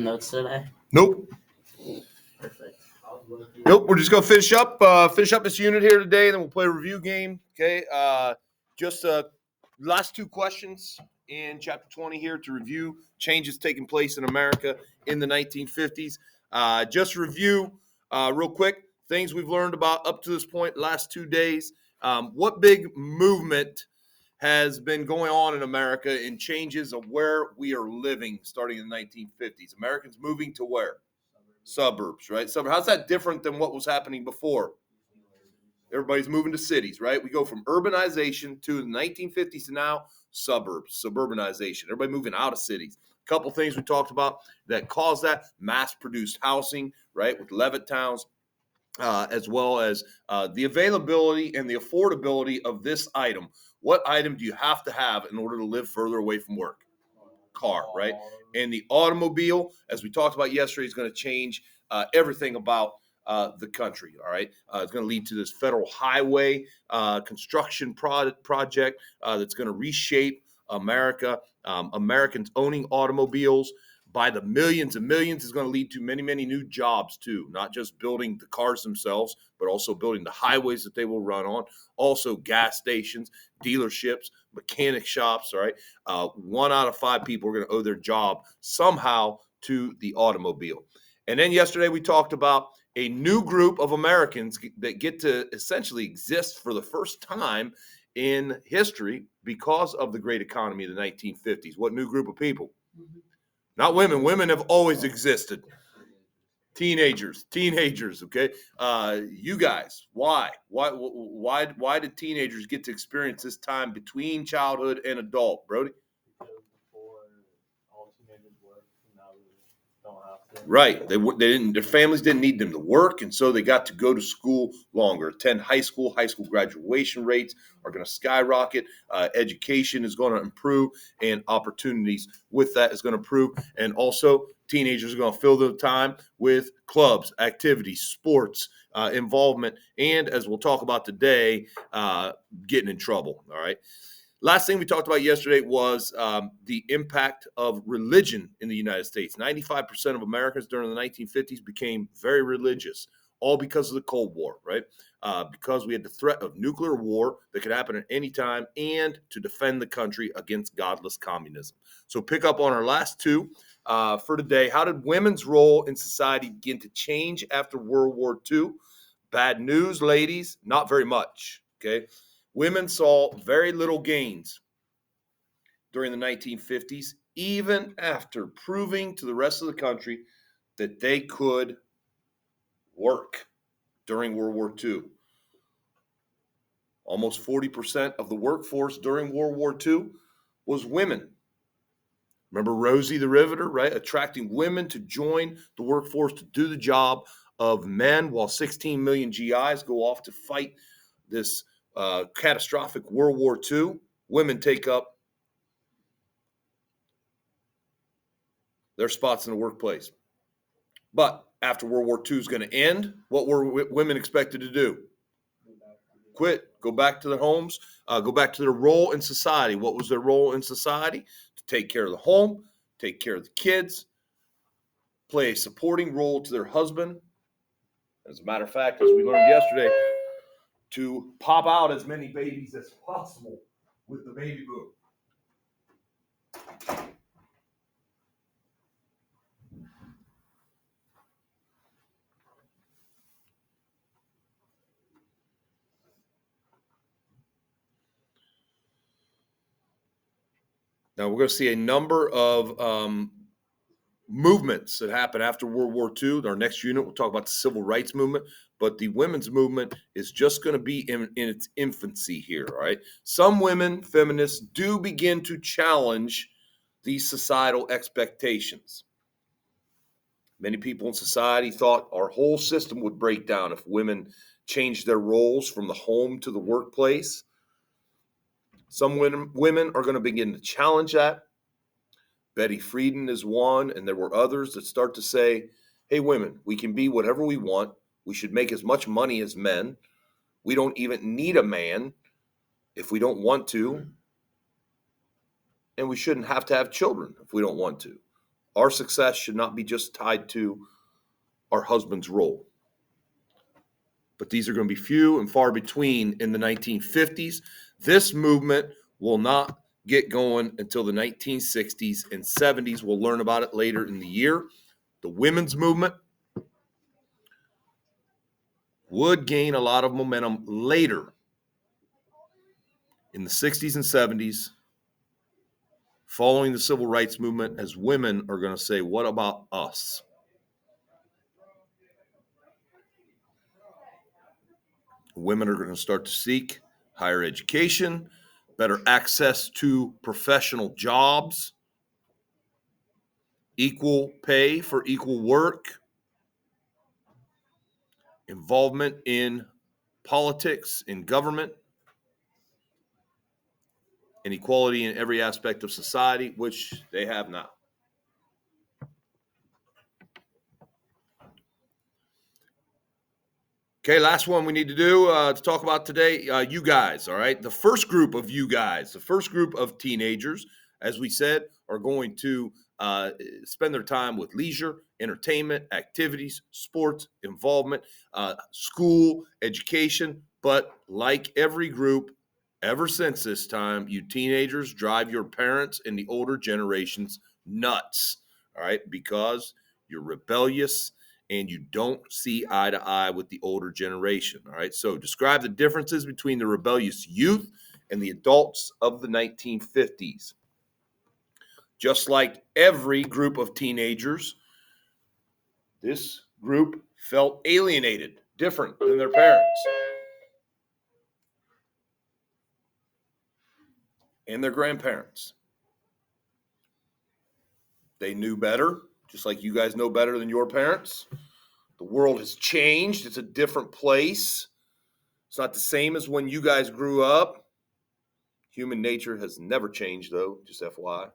Notes today? Nope. Perfect. Nope. We're just gonna finish up this unit here today, and then we'll play a review game. Okay. Just last two questions in chapter 20 here to review changes taking place in America in the 1950s. Just review real quick things we've learned about up to this point last 2 days. What big movement has been going on in America in changes of where we are living starting in the 1950s? Americans moving to where? Suburbs, right? How's that different than what was happening before? Everybody's moving to cities, right? We go from urbanization to the 1950s to now suburbs, suburbanization. Everybody moving out of cities. A couple things we talked about that caused that: mass-produced housing, right, with Levittowns, as well as the availability and the affordability of this item. What item do you have to have in order to live further away from work? Car, right? And the automobile, as we talked about yesterday, is going to change everything about the country. All right, it's going to lead to this federal highway construction project that's going to reshape America. Americans owning automobiles by the millions and millions is going to lead to many, many new jobs too. Not just building the cars themselves, but also building the highways that they will run on. Also gas stations, dealerships, mechanic shops. All right, 1 out of 5 people are going to owe their job somehow to the automobile. And then yesterday we talked about a new group of Americans that get to essentially exist for the first time in history because of the great economy of the 1950s. What new group of people? Not women. Women have always existed. Teenagers, okay? You guys, why did teenagers get to experience this time between childhood and adult, Brody? Before all teenagers work, now they don't have to. Right. They didn't. Their families didn't need them to work, and so they got to go to school longer, attend high school. High school graduation rates are going to skyrocket. Education is going to improve, and opportunities with that is going to improve. And also, teenagers are going to fill their time with clubs, activities, sports, involvement, and as we'll talk about today, getting in trouble. All right. Last thing we talked about yesterday was the impact of religion in the United States. 95% of Americans during the 1950s became very religious, all because of the Cold War, right? Because we had the threat of nuclear war that could happen at any time and to defend the country against godless communism. So pick up on our last two for today. How did women's role in society begin to change after World War II? Bad news, ladies, not very much, okay? Women saw very little gains during the 1950s, even after proving to the rest of the country that they could work during World War II. Almost 40% of the workforce during World War II was women. Remember Rosie the Riveter, right? Attracting women to join the workforce to do the job of men while 16 million GIs go off to fight this catastrophic World War II. Women take up their spots in the workplace. But after World War II is going to end, what were women expected to do? Quit, go back to their homes, go back to their role in society. What was their role in society? To take care of the home, take care of the kids, play a supporting role to their husband. As a matter of fact, as we learned yesterday, to pop out as many babies as possible with the baby boom. Now, we're going to see a number of movements that happened after World War II. Our next unit, we'll talk about the civil rights movement, but the women's movement is just going to be in its infancy here, all right? Some women, feminists, do begin to challenge these societal expectations. Many people in society thought our whole system would break down if women changed their roles from the home to the workplace. Some women are going to begin to challenge that. Betty Friedan is one, and there were others that start to say, hey, women, we can be whatever we want. We should make as much money as men. We don't even need a man if we don't want to. And we shouldn't have to have children if we don't want to. Our success should not be just tied to our husband's role. But these are going to be few and far between in the 1950s. This movement will not get going until the 1960s and 70s. We'll learn about it later in the year. The women's movement would gain a lot of momentum later in the 60s and 70s, following the civil rights movement, as women are going to say, what about us? Women are going to start to seek higher education, better access to professional jobs, equal pay for equal work, involvement in politics, in government, and equality in every aspect of society, which they have now. Okay, last one we need to do to talk about today, you guys, all right? The first group of you guys, the first group of teenagers, as we said, are going to spend their time with leisure, entertainment, activities, sports, involvement, school, education. But like every group, ever since this time, you teenagers drive your parents and the older generations nuts, all right? Because you're rebellious and you don't see eye to eye with the older generation, all right? So describe the differences between the rebellious youth and the adults of the 1950s. Just like every group of teenagers, this group felt alienated, different than their parents and their grandparents. They knew better, just like you guys know better than your parents. The world has changed. It's a different place. It's not the same as when you guys grew up. Human nature has never changed, though, just FYI.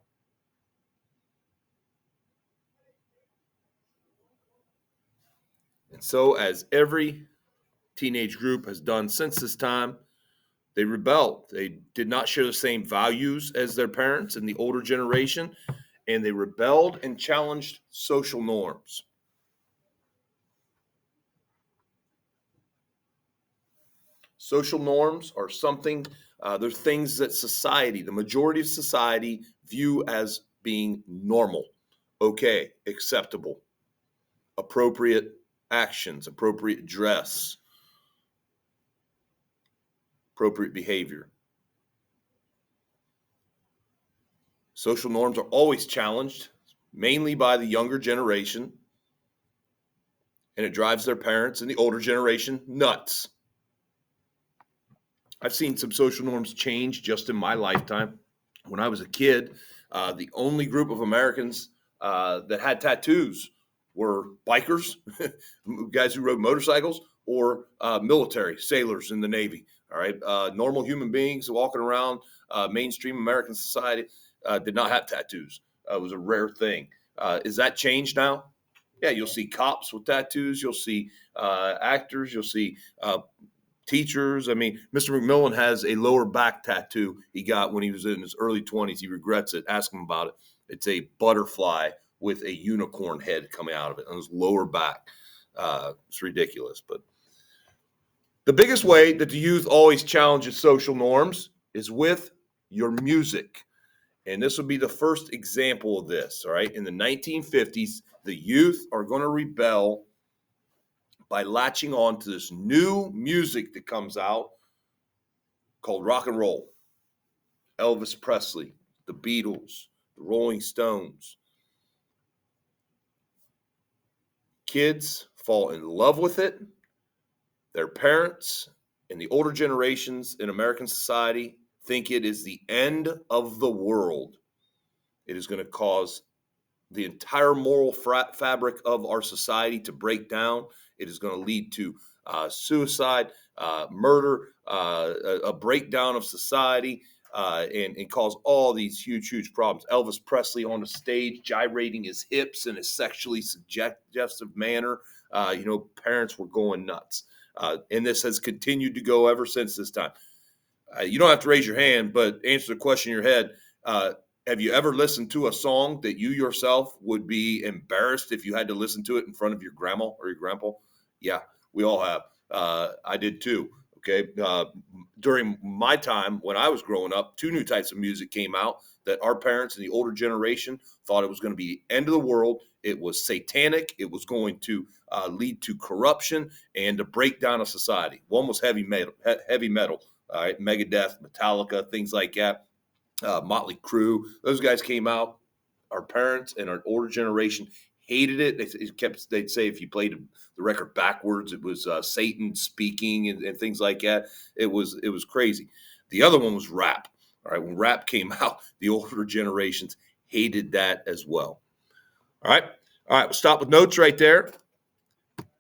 And so, as every teenage group has done since this time, they rebelled. They did not share the same values as their parents and the older generation, and they rebelled and challenged social norms. Social norms are something, they're things that society, the majority of society, view as being normal, okay, acceptable, appropriate actions, appropriate dress, appropriate behavior. Social norms are always challenged, mainly by the younger generation, and it drives their parents and the older generation nuts. I've seen some social norms change just in my lifetime. When I was a kid, the only group of Americans that had tattoos were bikers, guys who rode motorcycles, or military, sailors in the Navy. All right, normal human beings walking around mainstream American society did not have tattoos. It was a rare thing. Is that changed now? Yeah, you'll see cops with tattoos. You'll see actors. You'll see teachers. I mean, Mr. McMillan has a lower back tattoo he got when he was in his early 20s. He regrets it. Ask him about it. It's a butterfly with a unicorn head coming out of it on his lower back. It's ridiculous. But the biggest way that the youth always challenges social norms is with your music. And this would be the first example of this, all right? In the 1950s, the youth are going to rebel by latching on to this new music that comes out called rock and roll. Elvis Presley, the Beatles, the Rolling Stones. Kids fall in love with it. Their parents and the older generations in American society think it is the end of the world. It is going to cause the entire moral fabric of our society to break down. It is going to lead to suicide, murder, a breakdown of society, and cause all these huge, huge problems. Elvis Presley on the stage gyrating his hips in a sexually suggestive manner. Parents were going nuts. And this has continued to go ever since this time. You don't have to raise your hand, but answer the question in your head. Have you ever listened to a song that you yourself would be embarrassed if you had to listen to it in front of your grandma or your grandpa? Yeah, we all have. I did too. Okay. During my time when I was growing up, two new types of music came out that our parents and the older generation thought it was going to be the end of the world. It was satanic. It was going to lead to corruption and the breakdown of society. One was heavy metal, all right, Megadeth, Metallica, things like that. Motley Crue. Those guys came out. Our parents and our older generation hated it. They'd say if you played the record backwards, it was Satan speaking and things like that. It was crazy. The other one was rap. All right, when rap came out, the older generations hated that as well. All right, we'll stop with notes right there.